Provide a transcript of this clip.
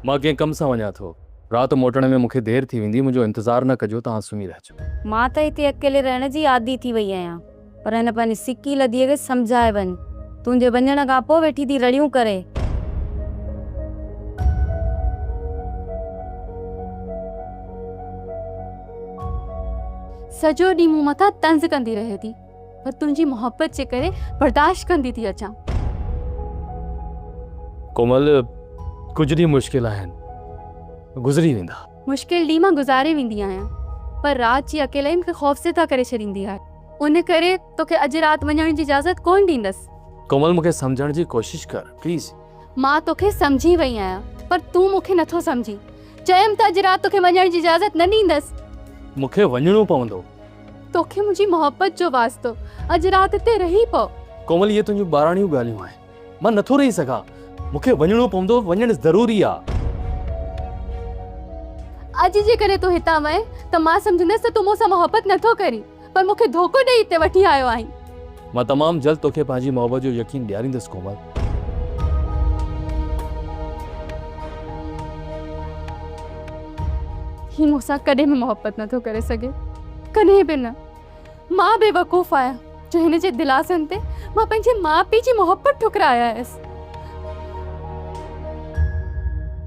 मां कंहिं कम सां वञा थो। रात मोटण में मूंखे देर थी वेंदी, मुंहिंजो इंतज़ार न कजो, तव्हां सुम्ही रहिजो। मां त हिते अकेले रहण जी आदी थी वई आहियां, पर हिन पंहिंजी सिकी लधीअ खे सम्झाए वञ, तुंहिंजे वञण खां पोइ वेठी थी रड़ियूं करे। सॼो ॾींहुं मूं मथां तंज़ कंदी रहे थी, पर तुंहिंजी मोहब्बत जे करे बर्दाश्त कंदी थी अचां। कोमल, कुछ ॾींहं मुश्किल आहिनि, गुज़री वेंदा। मुश्किल ॾींहुं मां गुज़ारे वेंदी आहियां, पर रात जी अकेलाई मूंखे ख़ौफ़ज़दा करे छॾींदी आहे। उन करे तोखे अॼु राति वञण जी इजाज़त कोन ॾींदसि। कोमल, मूंखे सम्झण जी कोशिश कर प्लीज़। मां तोखे सम्झी वई आहियां, पर तूं मूंखे नथो सम्झी। चयमि त अॼु राति तोखे वञण जी इजाज़त न ॾींदसि। मूंखे वञणो पवंदो। तोखे मुंहिंजी मोहब्बत जो वास्तो, अॼु राति हिते रही पओ। कोमल, ये तुंहिंजूं ॿाराणियूं ॻाल्हियूं आहिनि, मां नथो रही सघां। मूंखे वञणो पवंदो, वञणु ज़रूरी आहे। अॼु जे करे तूं हितां वए त मां सम्झंदसि त तूं मूंसां मोहब्बत नथो करी, पर मूंखे धोखो ॾेई हिते वठी आयो आहीं। मां तमामु जल्द तोखे पंहिंजी मोहब्बत जो यकीन ॾियारींदुसि कोमल। ही मूंसां कॾहिं बि मोहब्बत नथो करे सघे, कॾहिं बि न। मां बेवकूफ़ आहियां जो हिन जे दिलासनि ते मां पंहिंजे माउ पीउ जी मोहब्बत ठुकराया आयसि।